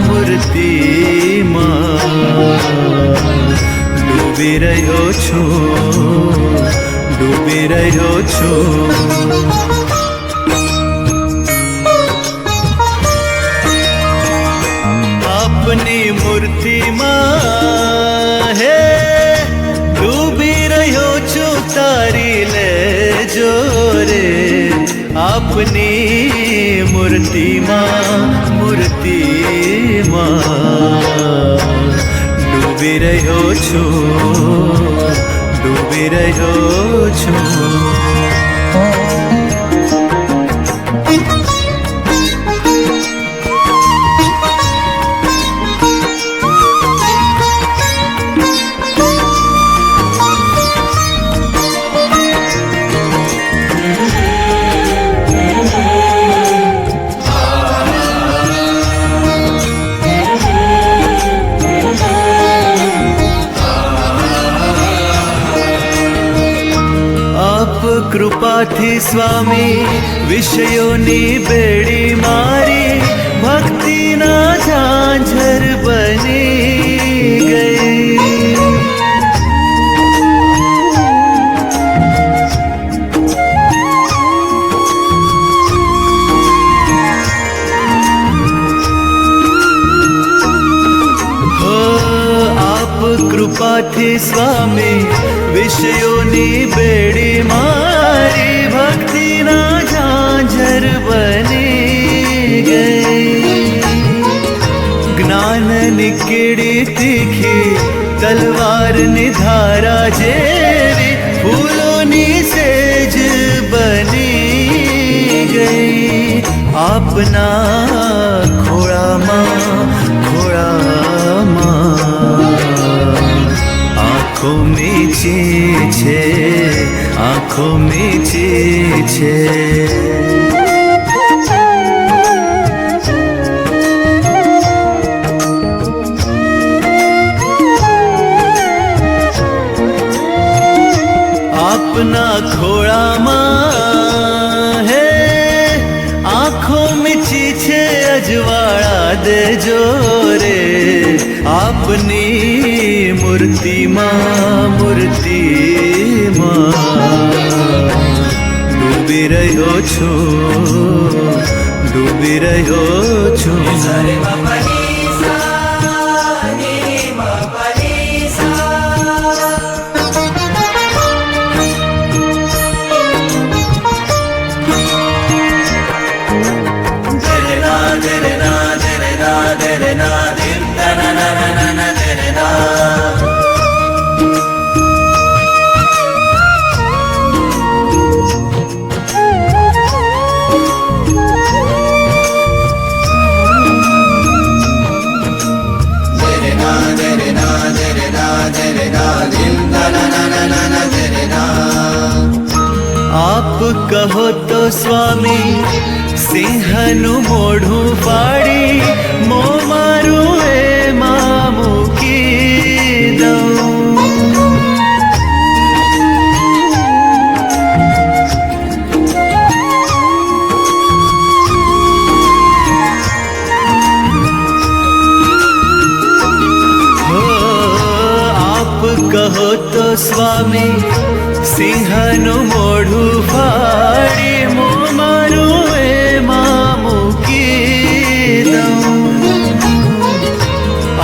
મૂર્તિમાં ડૂબી રહ્યો છું આપની મૂર્તિમાં હે ડૂબી રહ્યો છું તારી લેજો રે આપની મૂર્તિમાં ડૂબી રહ્યો છું કૃપાથી સ્વામી વિષયોની બેડી મારી ભક્તિના ઝાંઝર બની ગઈ હો આપ કૃપાથી સ્વામી વિષયોની બેડી મારી ભક્તિના ઝાંઝર બની ગઈ જ્ઞાનની કીડી તીખી તલવારની ધારા જેવી ફૂલોની સેજ બની ગઈ આપના ખોળામાં આંખો મીચી છે આપના ખોળામાં હે આંખો મીચી છે અજવાળા દેજો રે આપની મૂર્તિમાં ડૂબી રહ્યો છું આપ કહો તો સ્વામી સિંહનું મોઢું પાડી મો મારું એમાં મૂકી દઉં આપ કહો તો સ્વામી સિંહનું મોઢું ફાડી મો મારું એમાં મૂકી દઉં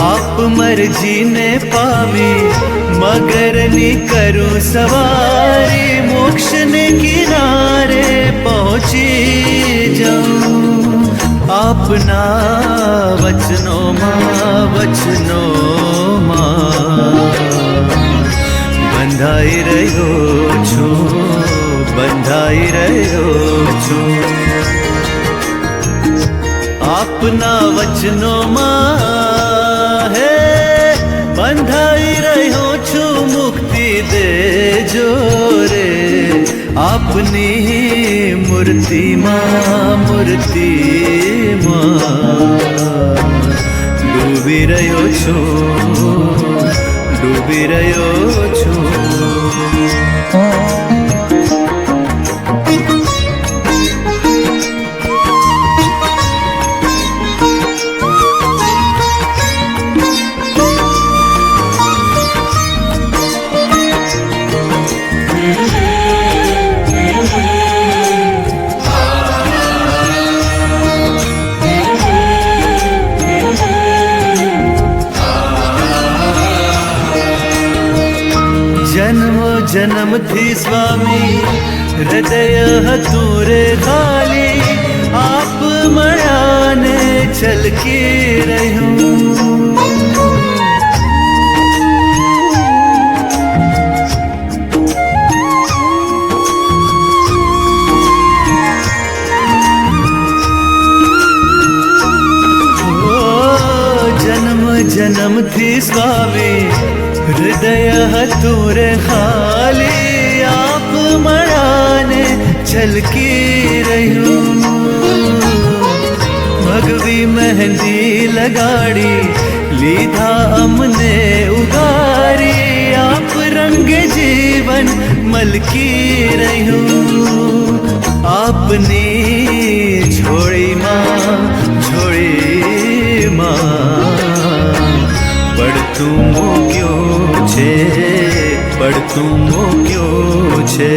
આપ મરજીને પામી મગરની કરું સવારી મોક્ષને કિનારે પહોંચી જાઉં આપના વચનોમાં બંધાઈ રહ્યો છું આપના વચનોમાં હે બંધાઈ રહ્યો છું મુક્તિ દેજો રે આપની મૂર્તિમાં ડૂબી રહ્યો છું જન્મથી સ્વામી હૃદય હતું રે ખાલી આપ મળ્યા ને છલકી રહ્યું જન્મથી સ્વામી હૃદય હતું રે ખાલી આપ મળ્યાને છલકી રહ્યું ભગવી મહેંદી લગાડી લીધા અમને ઉગારી આપ રંગે જીવન મલકી રહ્યું આપની ઝોળીમાં પડતું મૂક્યું છે પડતું મૂક્યું છે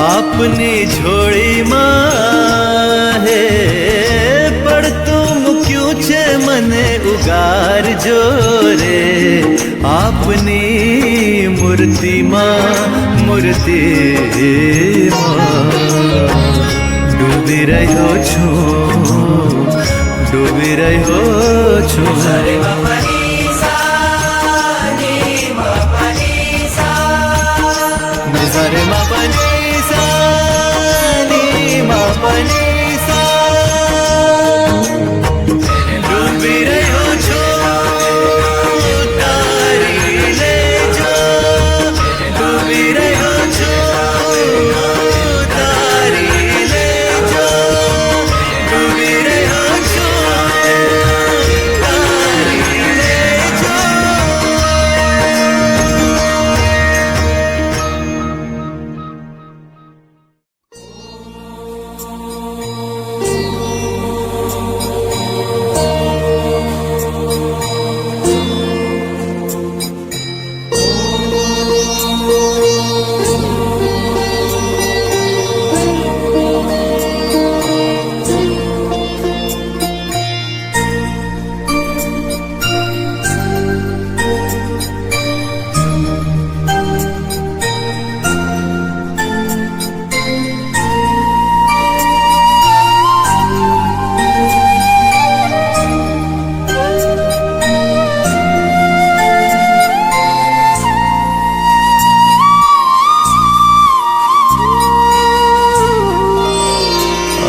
આપની ઝોળીમાં હે પડતું મૂક્યું છે મને ઉગારજો રે આપની મૂર્તિમાં ડૂબી રહ્યો છું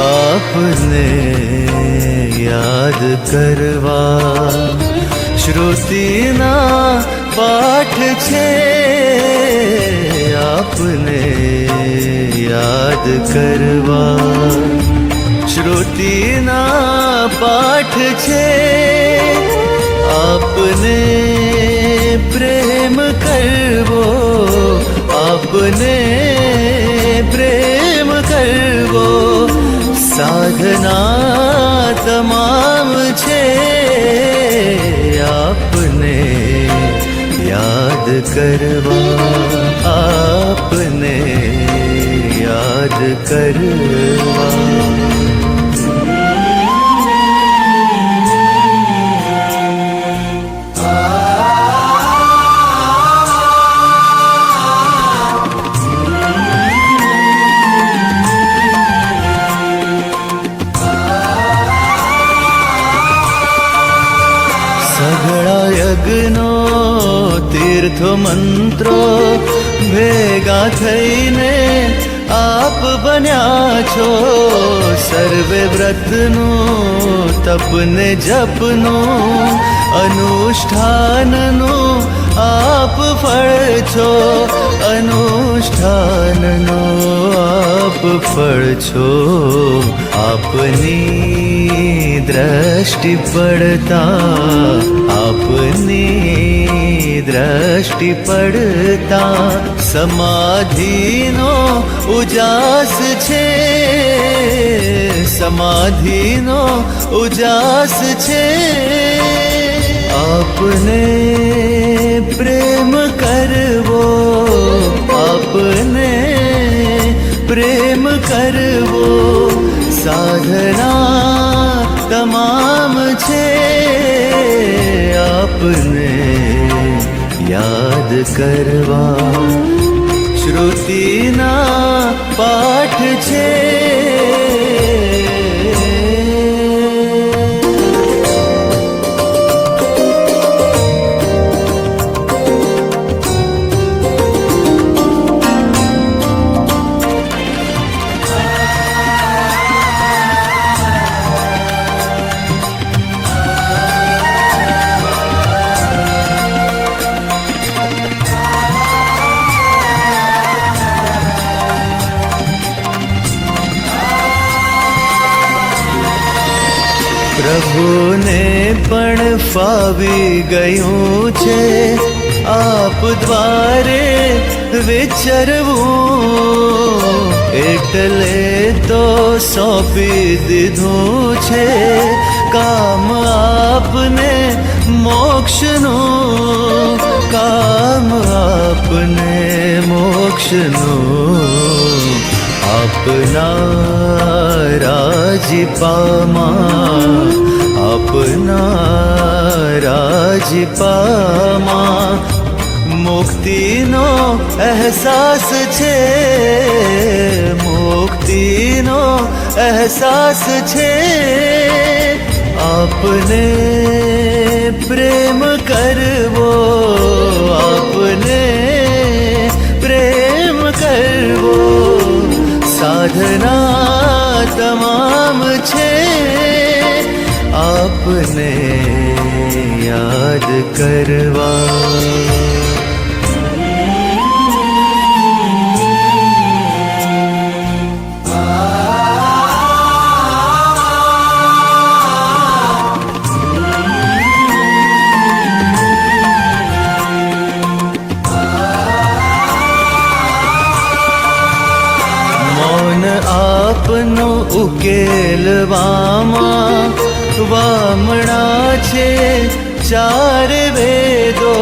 આપને યાદ કરવા શ્રુતિના પાઠ છે આપને યાદ કરવા શ્રુતિના પાઠ છે આપને પ્રેમ કરવો આપને પ્રેમ કરવો સાધના તમામ છે આપને યાદ કરવા આપને યાદ કરવા સઘળા યજ્ઞો તીર્થો મંત્રો ભેગા થઈને આપ બન્યા છો સર્વે વ્રતનું તપને જપનું અનુષ્ઠાનનું આપ ફળ છો અનુષ્ઠાનનું આપ ફળ છો આપની દ્રષ્ટિ પડતા આપની દ્રષ્ટિ પડતા સમાધિનો ઉજાસ છે સમાધિનો ઉજાસ છે આપને પ્રેમ કરવો આપને પ્રેમ કરવો સાધના તમામ છે આપને યાદ કરવા, શ્રુતિના પાઠ છે. પ્રભુને પણ ફાવી ગયું છે આપ દ્વારે વિચરવું, એટલે તો સોંપી દીધું છે કામ આપને મોક્ષનું, કામ આપને મોક્ષનું. આપના રાજીપામાં, આપના રાજીપામાં મુક્તિનો અહેસાસ છે, મુક્તિનો અહેસાસ છે. આપને પ્રેમ કરવો, આપને પ્રેમ કરવો, સાધના તમામ છે આપને યાદ કરવા. આપનો ઉકેલવામાં વામણા છે ચાર વેદો,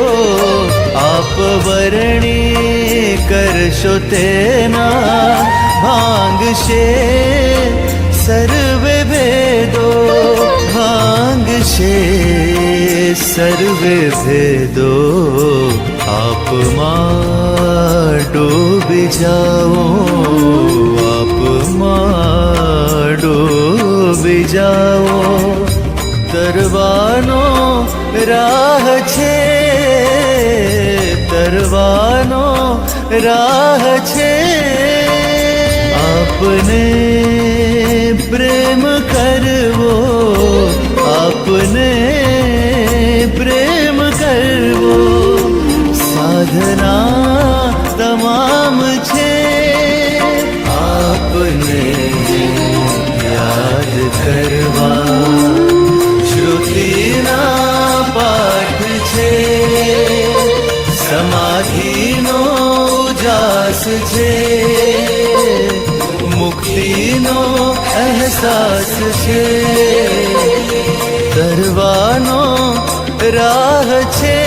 આપ વર્ણી કરશો તેના ભાંગશે સર્વે ભેદો, ભાંગશે સર્વે ભેદો. આપમાં ડૂબી જાઓ, આપમાં ડૂબી જાઓ. તરવાનો રાહ છે, તરવાનો રાહ છે. આપને પ્રેમ કરવો, આપને પ્રેમ કરવો, સાધના તમામ છે આપને યાદ કરવા. શ્રુતિના પાઠ છે, સમાધિનો ઉજાસ છે, મુક્તિનો અહેસાસ છે. તરવાનો રાહ છે,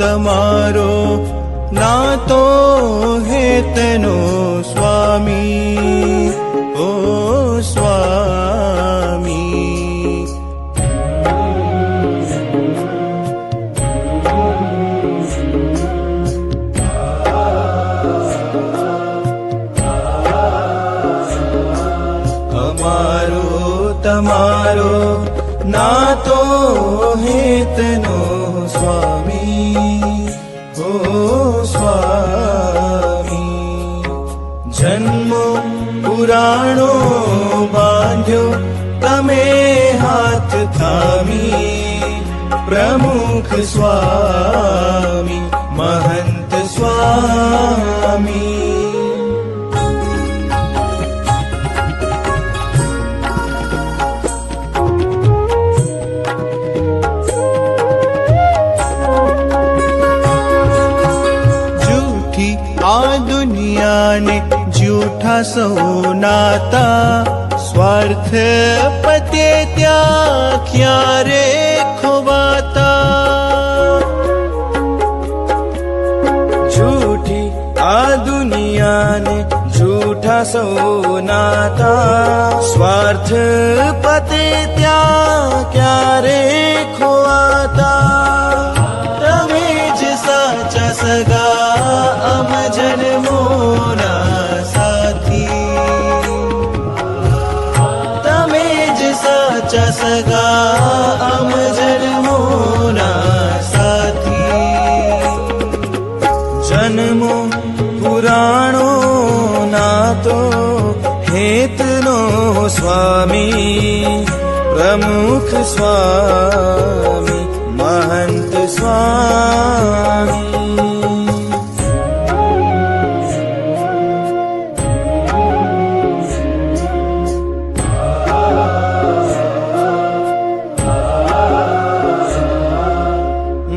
તમારો નાતો હેતનો સ્વામી, ઓ સ્વામી. અમારો તમારો નાતો હે સ્વામી. જન્મો પુરાણો બાંધ્યો તમે હાથ થામી, પ્રમુખ સ્વામી મહંત સ્વામી. આ દુનિયાને જૂઠા સૌ નાતા, સ્વાર્થ પતે ત્યાં ક્યારે ખોવાતા. જૂઠી આ દુનિયાને જૂઠા સૌ નાતા, સ્વાર્થ પતે ત્યાં ક્યારે ખોવાતા. તમે જ સાચા સગા અમ જન્મોના સાથી, તમે જ સાચા સગા અમ જન્મોના સાથી. જન્મો પુરાણો ના તો હેતનો સ્વામી, પ્રમુખ સ્વામી મહંત સ્વામી.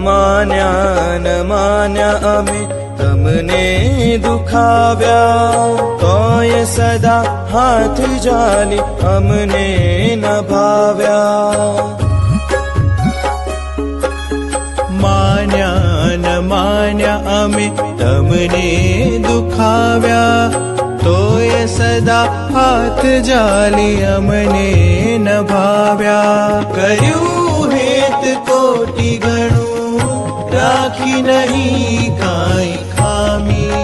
માન્યા ન માન્યા અમે તમને દુખાવ્યા, તોય સદા હાથ જાલી અમને ન ભાવ્યા. માન્યા ન માન્યા અમે તમને દુખાવ્યા, તોય સદા હાથ જાલી અમને ન ભાવ્યા. કર્યું હેત કોટી ગણું, રાખી નહીં કાંઈ ખામી.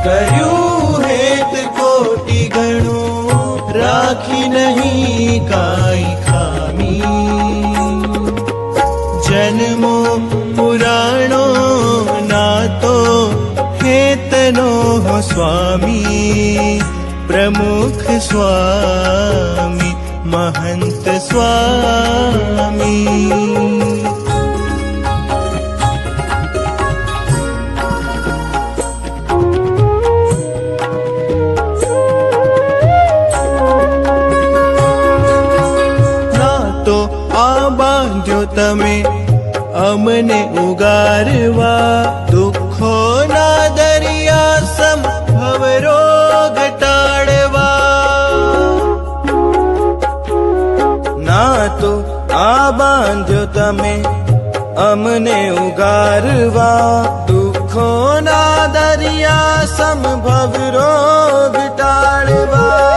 કર્યું હેત કોટી ગણું, રાખી નહીં કાંઈ ખામી. જન્મો પુરાણો ના તો હેતનો સ્વામી, પ્રમુખ સ્વામી મહંત સ્વામી. બાંધ્યો તમે અમને ઉગારવા, દુઃખોના દરિયા સમ ભવરોગ ટાળવા. ના તો આ બાંધ્યો તમે અમને ઉગારવા, દુઃખોના દરિયા સમભવ રોગ ટાળવા.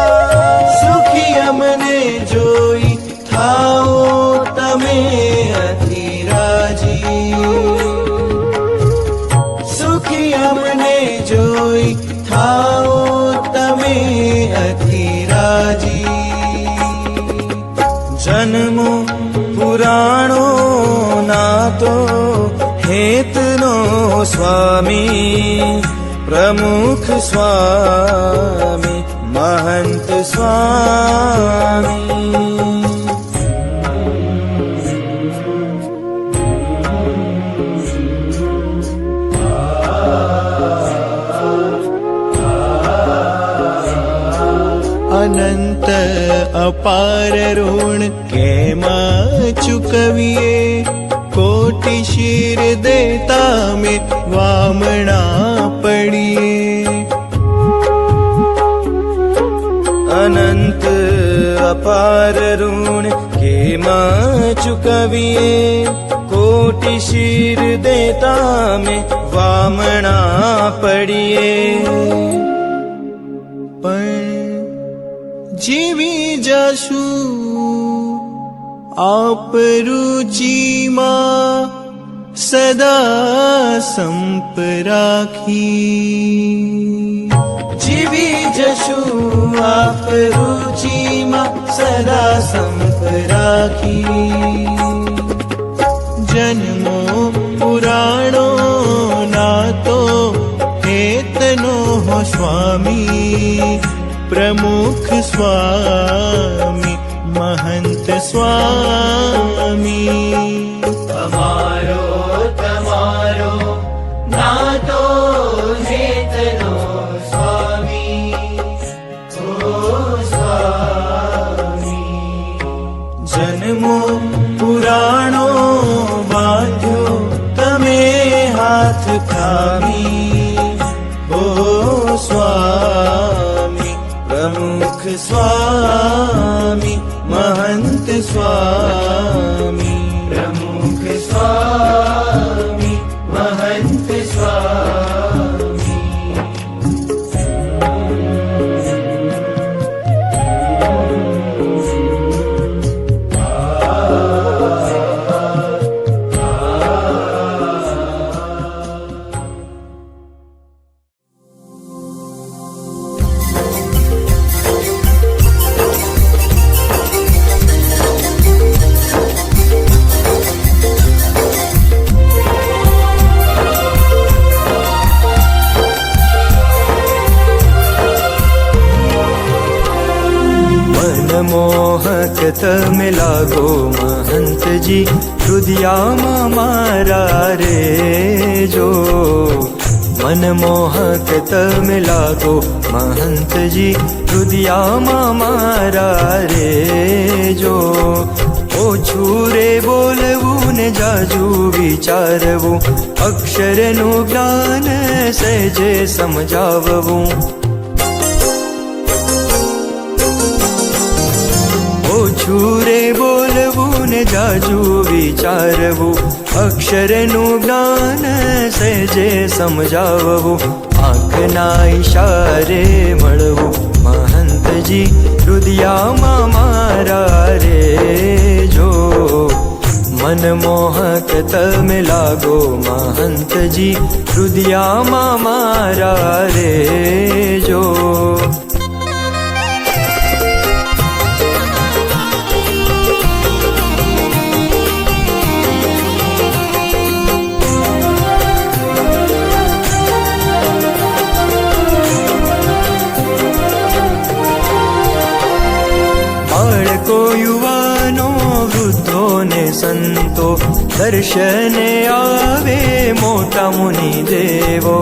સુખી અમને જોઈ થાઓ તમે અધિરાજી, સુખી અમને જોઈ થાઓ તમે અધિરાજી. જન્મો પુરાણો ના તો હેતનો સ્વામી, પ્રમુખ સ્વામી મહંત સ્વામી. અનંત અપાર ઋણ કેમાં ચૂકવીએ, કોટી શિર દેતા મેં વામણા પડીએ. અનંત અપાર ઋણ કેમાં ચૂકવીએ, કોટી શિર દેતા મેં વામણા પડીએ. પણ જીવી જશું આપ રુચિમાં સદા સંપ રાખી. જીવી જશું આપ રુચિમાં સદા સંપ રાખી. જન્મો પુરાણો स्वामी प्रमुख स्वामी महंत स्वामी અમારો તમારો નાતો હેતનો સ્વામી ઓ સ્વામી જન્મો પુરાણો બાંધ્યો તમે હાથ થામી ઓ સ્વામી પ્રમુખ સ્વામી महंत स्वामी પ્રમુખ સ્વામી મહંત સ્વામી મોહક તમે લાગો મહંતજી હૃદયામાં મારા રે જો મનમોહક તમે લાગો મહંતજી હૃદયામાં મારા રે જો ઓછું રે બોલવું ને જાજુ વિચારવું અક્ષરનું જ્ઞાન સહેજે સમજાવવું ઓછું રે બોલવું ને જાજુ વિચારવું અક્ષરનું જ્ઞાન સહેજે સમજાવવું આંખના ઈશારે મળવું મહંતજી હૃદયામાં મારા રે જો મનમોહક તમે લાગો મહંતજી હૃદયામાં મારા રે જો બાળકો યુવાનો વૃદ્ધો ને સંતો દર્શને આવે મોટા મુનિ દેવો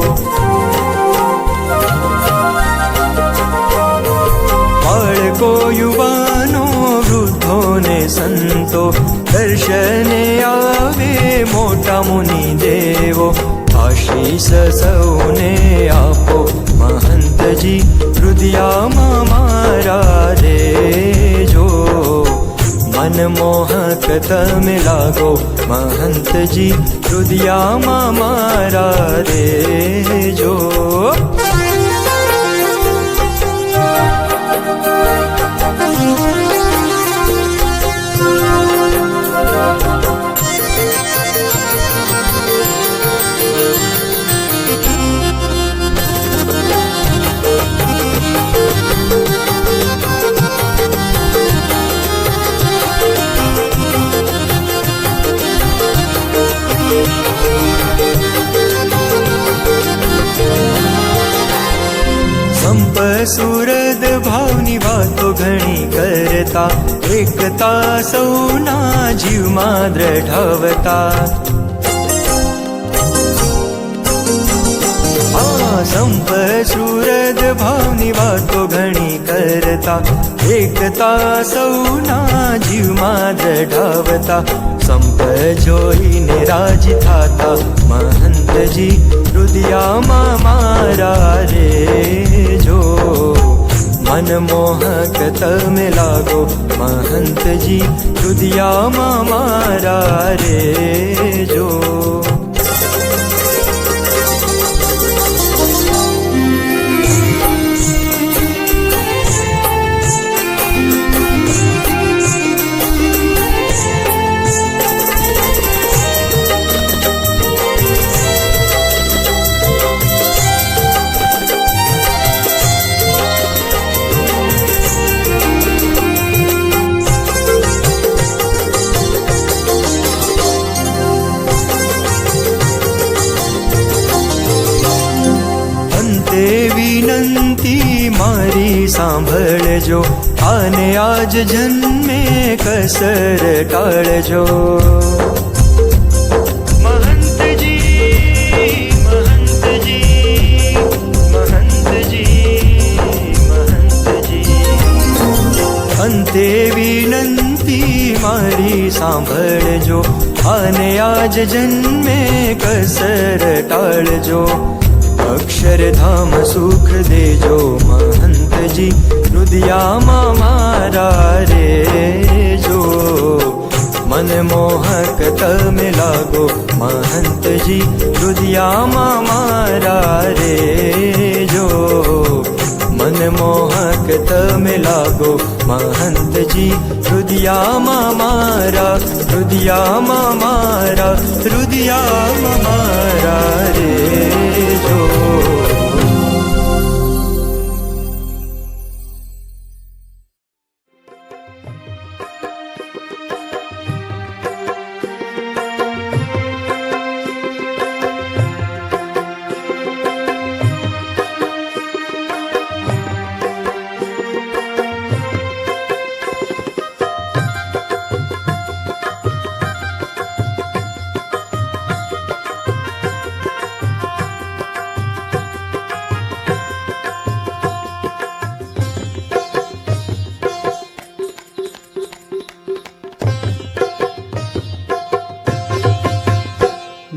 બાળકો યુવાનો વૃદ્ધો ને સંતો દર્શને આવે મોટા મુનિ દેવો આશીષ સૌને આપો મહંતજી હૃદયામાં મારા રે જો મનમોહક તમે લાગો મહંતજી હૃદયામાં મારા રે જો સંપ સુરદ ભાવની વાતો ઘણી કરતા એકતા સૌના જીવમાં દ્રઢાવતા સંપ સુરદ ભાવની વાતો ઘણી કરતા એકતા સૌના જીવમાં દ્રઢાવતા સંપ જોઈને રાજી થાતા મહંતજી હૃદયામાં મારા રે જો મનમોહક તમે લાગો મહંતજી હૃદયામાં મારા રે જો વિનંતી મારી સાંભળજો, આને આજ જન્મે કસર ટાળજો. અંતે વિનંતી મારી સાંભળજો, આને આજ જન્મે કસર ટાળજો. અક્ષરધામ સુખ દેજો મહંતજી, હૃદયામાં મારા રેજો. મનમોહક તમે લાગો મહંતજી, હૃદયામાં મારા રેજો. મનમોહક તમે લાગો મહંતજી, હૃદયામાં મારા, હૃદયામાં મારા, હૃદયામાં મારા રેજો.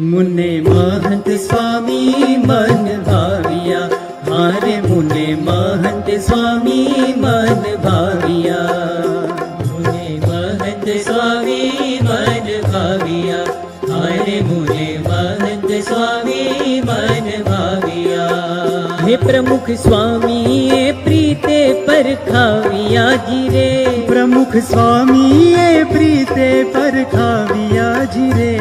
मुने महंत स्वामी मन भाविया, हारे मुने महंत स्वामी मन भाविया. मुने महंत स्वामी मन भाविया, हारे मुने महंत स्वामी मन भाविया. हे प्रमुख स्वामी ए प्रीते परखाविया जी रे, प्रमुख स्वामी ए प्रीते परखाविया जी रे.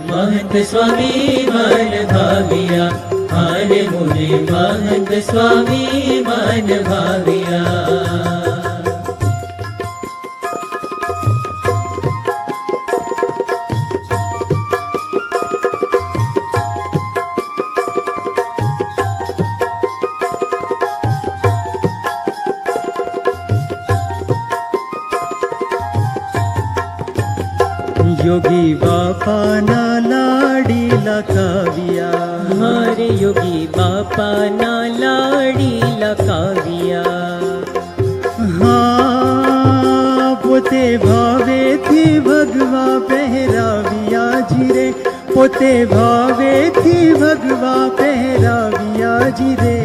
महंत स्वामी मन भाविया, हारे मुने महंत स्वामी मन भाविया. योगी बापा ना लाडीला काविया, हारे योगी बापा ना लाडीला काविया. हाँ पोते भावेથી ભગવા પહેરાવિયા જી રે, પોતે ભાવેથી ભગવા પહેરાવિયા જી રે.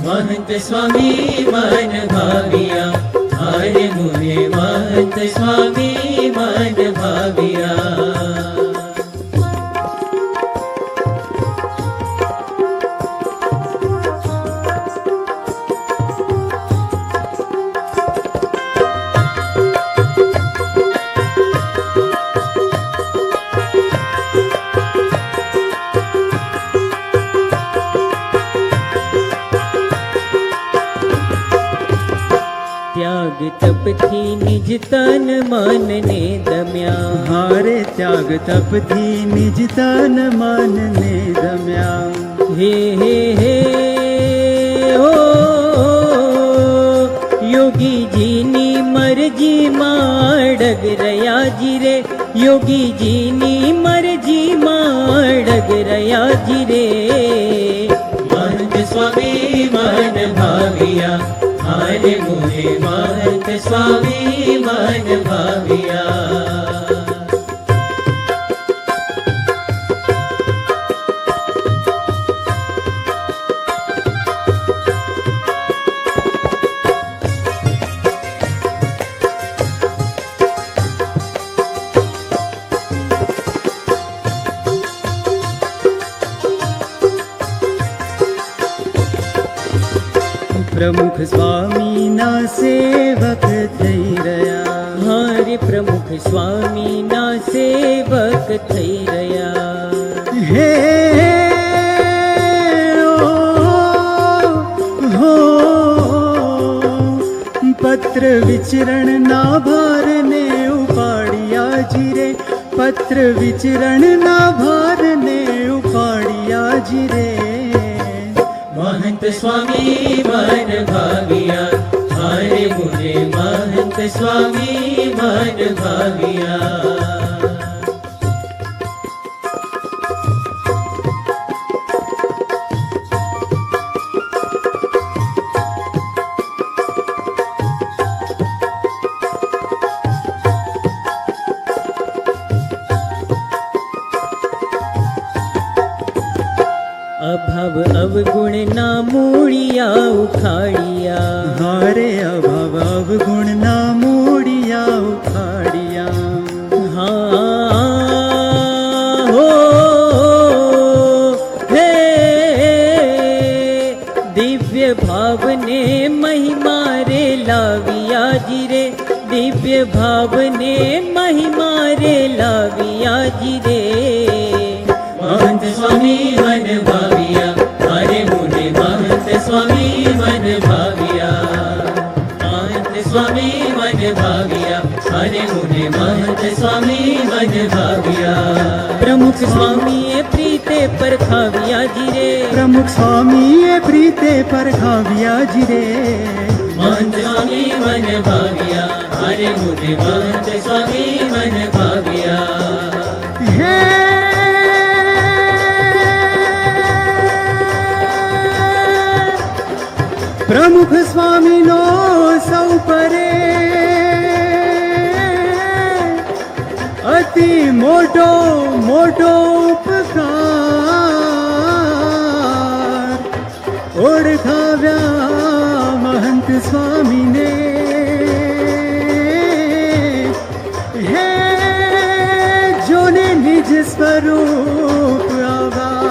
महंत स्वामी मन भाविया, हारे मुने महंत स्वामी मन भाविया. त्याग तपथी निज तन मन ने दम्या, હારે ત્યાગ તપથી નિજ તન મન ને રમ્યા. हे हे हे ओ योगी जी ની મરજી માં ડગ રહ્યા જી રે, યોગી જી ની મરજી માં ડગ રહ્યા જી રે. महंत स्वामी मन भाविया, हारे मुने महंत स्वामी मन भाविया. પ્રમુખ સ્વામીના સેવક થઈ રહ્યા, હારે પ્રમુખ સ્વામીના સેવક થઈ રહ્યા. હે હો પત્ર વિચરણના ભારને ઉપાડ્યા જી રે, પત્ર વિચરણના ભારને ઉપાડ્યા જી રે. महंत स्वामी मन भाविया, हारे मुझे महंत स्वामी मन भाविया। अभाव अवगुण ना मूड़िया उखाड़िया, हारे अभाव अवगुण ना मूड़िया उखाड़िया। हाँ हो हे दिव्य भाव ने महिमा रे लाविया जी रे, दिव्य भाव ने महिमा रे लाविया जी रे। महंत स्वामी मन भाविया, हारे मुझे महंत स्वामी मन भाविया। महंत स्वामी मन भाविया, हारे मुझे महंत स्वामी मन भाविया। प्रमुख स्वामी ये प्रीते पर खाविया जी रे, प्रमुख स्वामी ये प्रीते पर खाविया जी रे। महंत स्वामी मन भाविया, हारे मुझे महंत स्वामी मन भाविया। हे प्रमुख स्वामी नो सौ परे अति मोटो मोटो उपकार ओळखाव्या महंत स्वामी ने। हे जोने निज स्वरूप आवार।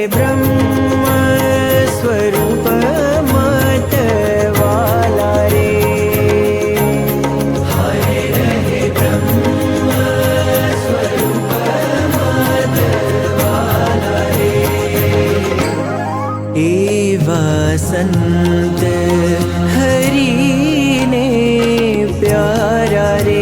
ब्रह्म स्वरूप मतवाला रे। हाय रहे ब्रह्म स्वरूप मतवाला रे। एवा संत हरि ने प्यारा रे।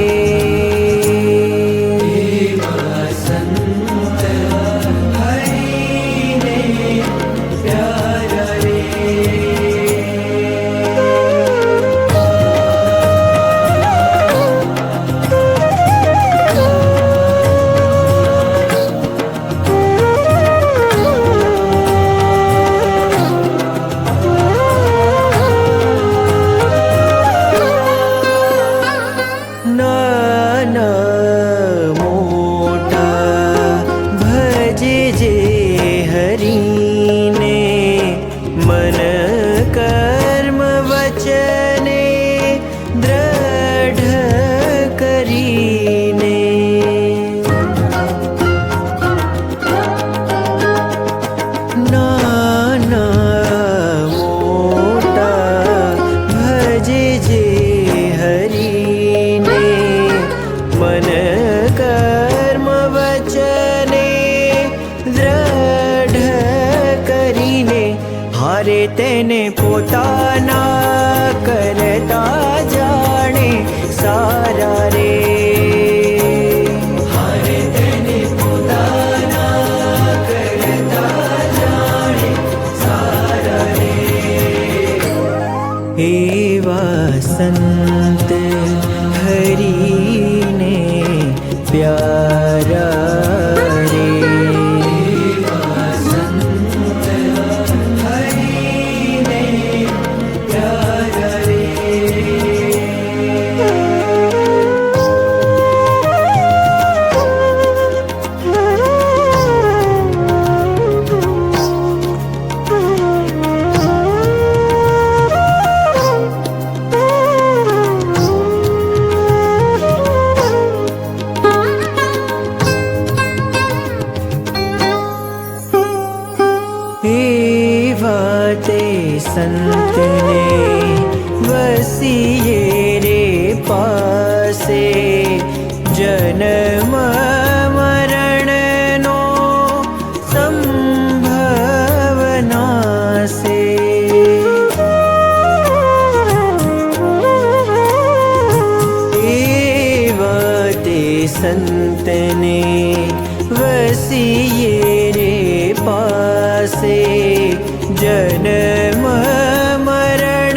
તેને પોતાના કરતા જાણે સારા રે। હારે તેને પોતાના કરતા જાણે સારા રે। એવા સંત હરિને પ્યારા રે। संतने वसीए रे पासे जन्म मरण नो संभव नासे। एवा ते संतने वसीए रे पासे जन्म मरण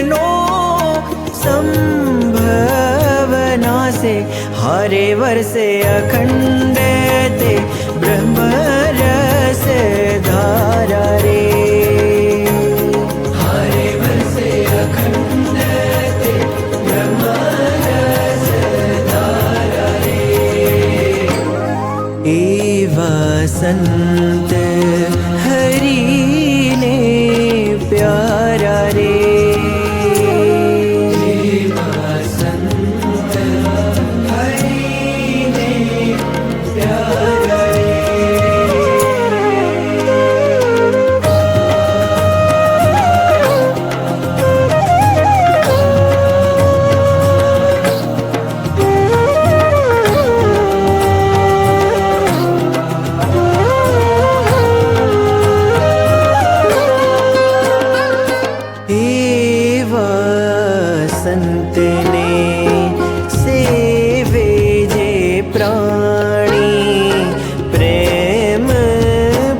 नो संभव नासे। हरे वर्षे अखंड ते ब्रह्म रस धारा रे। हरे वर्षे अखंड ते ब्रह्म रस धारा रे। एवा संत हरि ने प्यारा रे। संत हरि ने प्यारा रे। संत ने सेवे जे प्राणी प्रेम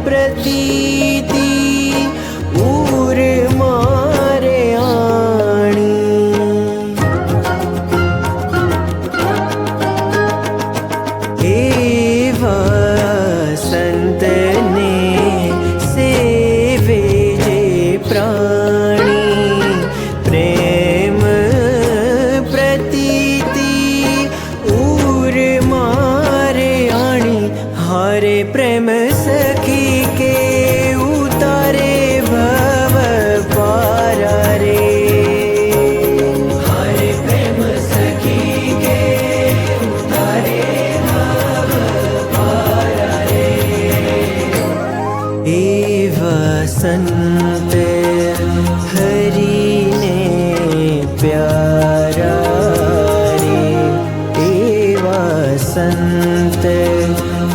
प्रतीति उर मारे आणी। एवा संत ने सेवे जे प्राणी प्रेम सखी के उतारे भव पारा रे। हरे प्रेम सखी के उतारे भव पारा रे। संत हरि ने प्यारा रे, एवा संत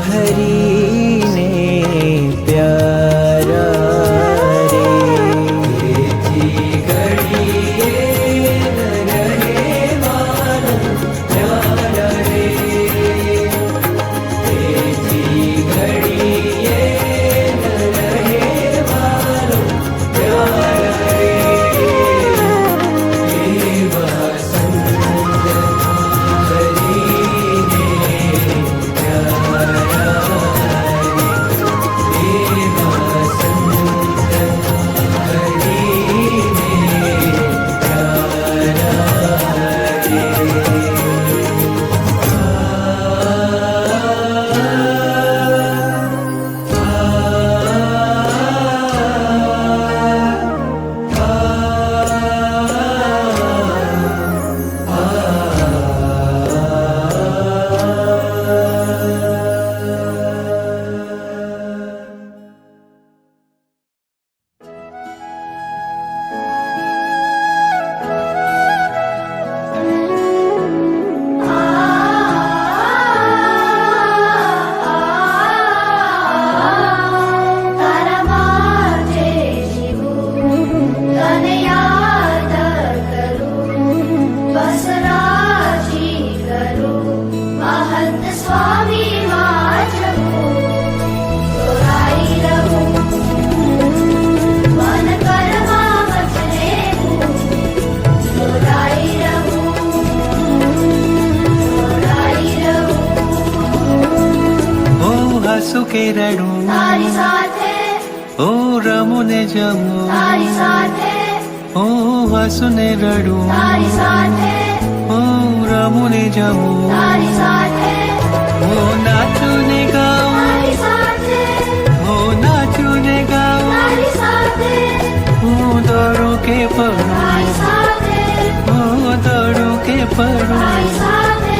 हरि ने प्यारा रे। तेजी घड़िए न रहे मानो प्यारा रे, तेजी घड़िए न रहे मानो प्यारा रे। एवा संत हरि ने प्यारा रे, एवा संत हरि ने प्यारा रे। તારા માટે જીવું તને યાદ કરું, બસ રાજી કરું મહંત સ્વામી માં જવું, જોડાઈ રહું મન કર્મા વચને હું, જોડાઈ રહું ઓ હસુ કે રડું, તારી સાથે ઓ રમું ને જમું, તારી સાથે ઓ હસુ ને રડું, તારી સાથે ઓ રમું ને જમું, તારી સાથે ઓ નાચું ને ગાઉં, તારી સાથે ઓ નાચું ને ગાઉં, તારી સાથે હું દોડું કે પડું, તારી સાથે હું દોડું કે પડું, તારી સાથે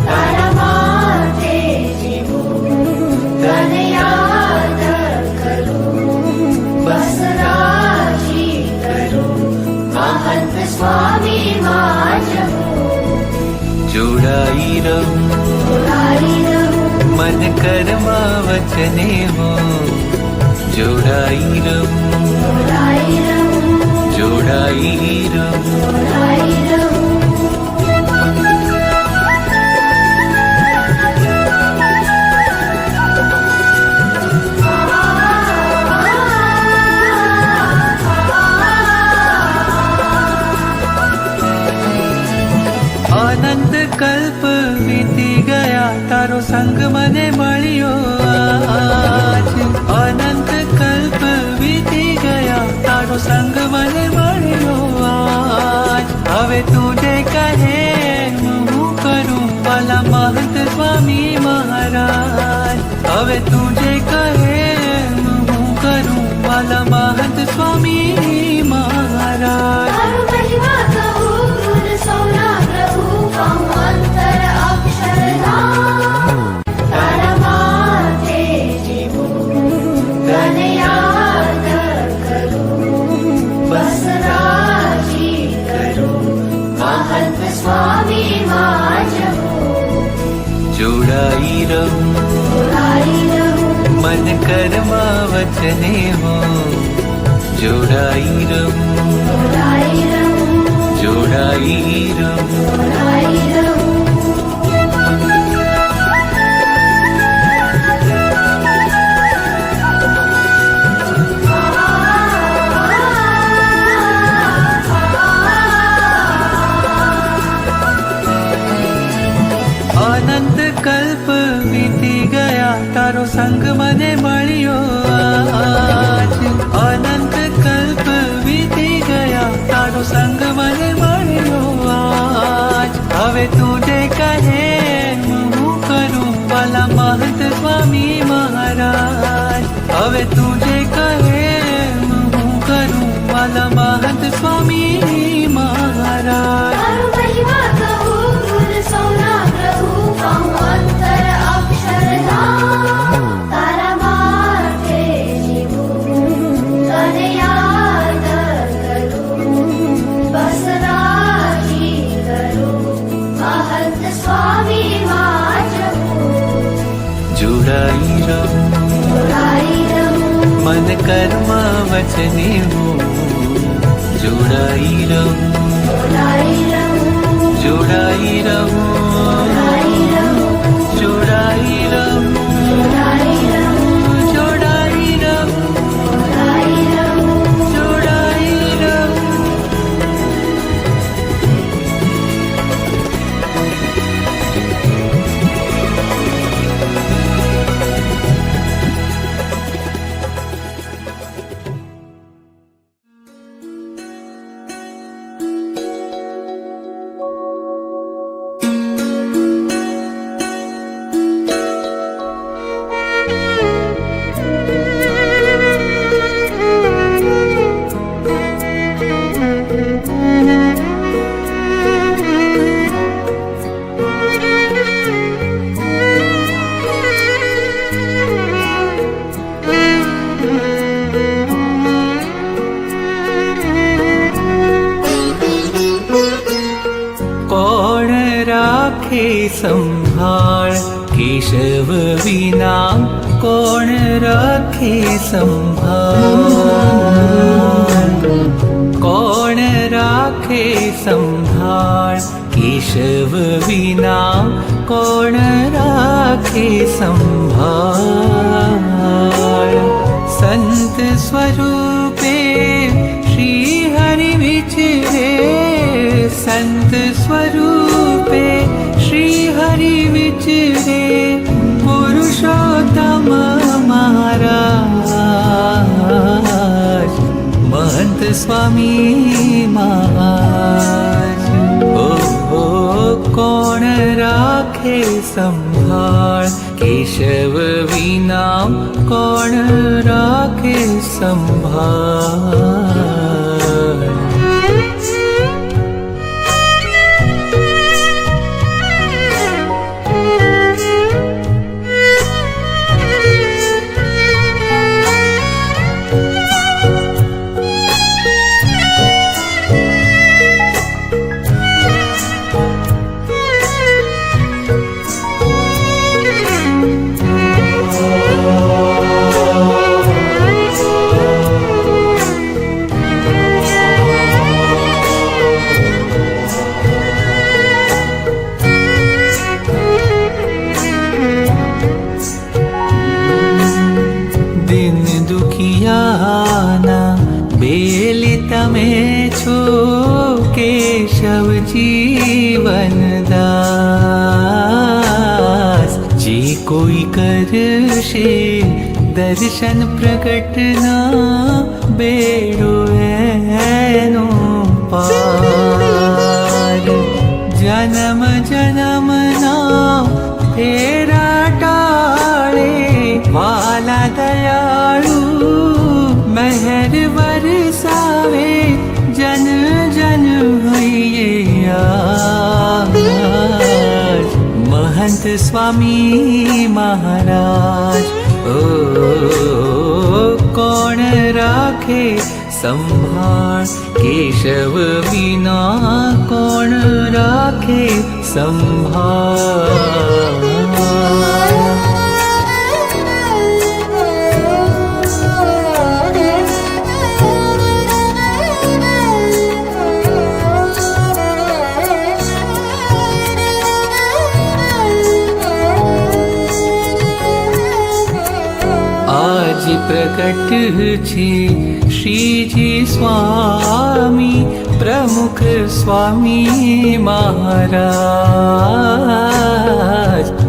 તારા માટે જીવું તને યાદ કરું, બસ રાજી કરું મહંત સ્વામી માં જવું, જોડાઈ રહું જોડાઈ રહું मन कर्मा वचने हो, जोड़ाई रहूं જોડાઈ રહું जोड़ाई रहूं। જોડાઈ રહું अनंत कल्प बीती गया तारो संग मने मळ्यो आज, अनंत कल्प बीती गया तारो संग मने मळ्यो आज। હવે તું જે કહે હું કરું વાલા महंत स्वामी महाराज, હવે તું જે કહે હું કરું વાલા महंत स्वामी महाराज। તારું મહિમા કહું ગુણ સૌના પ્રભુ કહું અંતર અક્ષરધામ, તારા માટે જીવું તને યાદ કરું, બસ રાજી કરું મહંત સ્વામી માં જવું, जोड़ाई रहूं જોડાઈ રહું मन कर्मा वचने हो, जोड़ाई रहूं જોડાઈ રહું जोड़ाई रहूं। જોડાઈ રહું अनंत कल्प बीती गया तारो संग मने मळ्यो आज, अनंत कल्प बीती गया तारो संग मने मळ्यो आज। હવે તું જે કહે હું કરું વાલા महंत स्वामी महाराज, હવે તું જે કહે હું કરું વાલા महंत स्वामी महाराज। તારું મહિમા કહું ગુણ સૌના પ્રભુ કહું અંતર અક્ષરધામ, તારા માટે જીવું તને કર્મ વચને હું જોડાઈ રહું, જોડાઈ રહું, જોડાઈ રહું, જોડાઈ રહું, જોડાઈ રહું, જોડાઈ રહું, જોડાઈ રહું, જોડાઈ રહું. જોડાઈ રહું. કોણ રાખે સંભાળ કેશવ વિના, કોણ રાખે સંભાળ, કોણ રાખે સંભાળ કેશવ વિના, કોણ રાખે સંભાળ. સંત સ્વરૂપે શ્રી હરિ વિચરે, સંત સ્વરૂપે શ્રી હરિ વિચરે, પુરુષોત્તમ મહારાજ મહંત સ્વામી મહારાજ. ઓ કોણ રાખે સંભાળ કેશવ વિના, કોણ રાખે સંભાળ. કેશવ જીવન દાસ. જે કોઈ કરશે દર્શન પ્રગટના, બેડો એનો પાર. જન્મ જન્મના ફેરા ટાળે, વાલા દયાળુ મહેર વરસાવે, જન જન હૈયે આજ. મહંત સ્વામી મહારાજ. ઓ કોણ રાખે સંભાળ કેશવ વિના, કોણ રાખે સંભાળ. આજ પ્રગટ છે શ્રીજી સ્વામી, પ્રમુખ સ્વામી મહારાજ.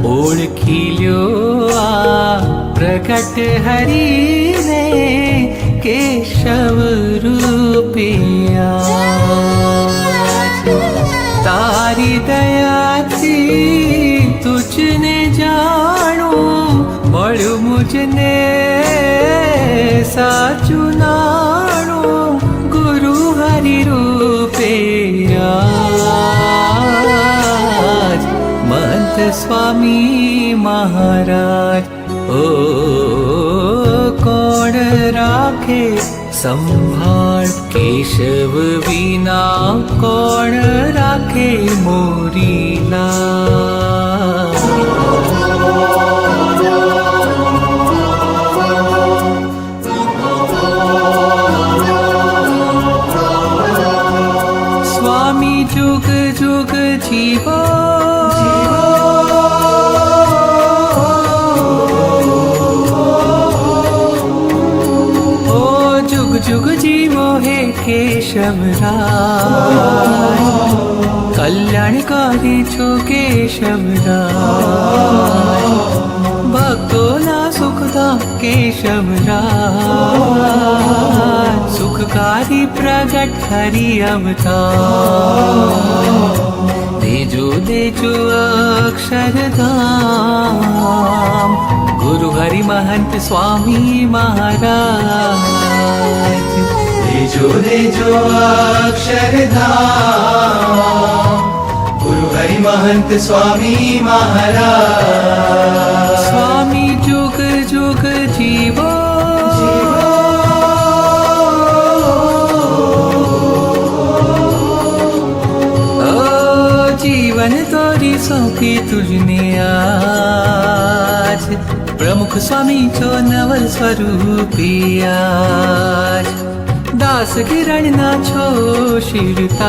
ઓળખી લ્યો આ પ્રગટ હરિને, કેશવ રૂપિયા. તારી દયાથી તુજને જાણું, મળ્યું મુજને સાચું નાણું, ગુરુ હરિ રૂપે આજ. મહંત સ્વામી મહારાજ. ઓ કોણ રાખે સંભાળ કેશવ વિના, કોણ રાખે મોરીલા. केशवराज कल्याणकारी छो केशवराज भक्तोना सुखदा केशवराज सुखकारी प्रगट हरि अवतार देजो देजो अक्षरधाम गुरु हरि महंत स्वामी महाराज देजो देजो अक्षरधाम गुरु हरि महंत स्वामी महाराज स्वामी जुग जुग जीवो जीवन तोरी सौंपी तुझने आज प्रमुख स्वामी छो नवल स्वरूपी आज दास किरण ना छो शिरताज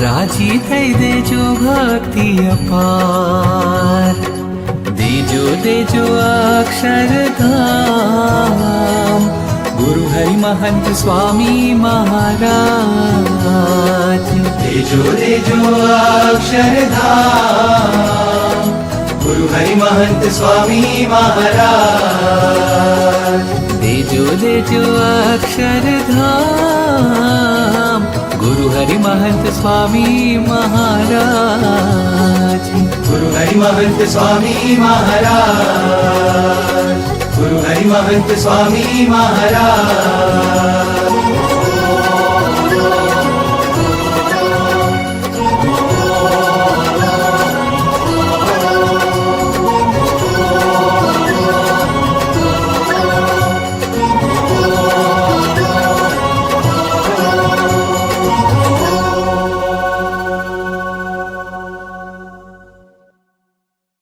राजी थई देजो भक्ति अपार देजो देजो अक्षरधाम गुरु हरि महंत स्वामी महाराज देजो देजो अक्षरधाम गुरु हरि महंत स्वामी महाराज देजो देजो अक्षरधाम गुरु हरि महंत स्वामी महाराज गुरु हरि महंत स्वामी महाराज गुरु हरि महंत स्वामी महाराज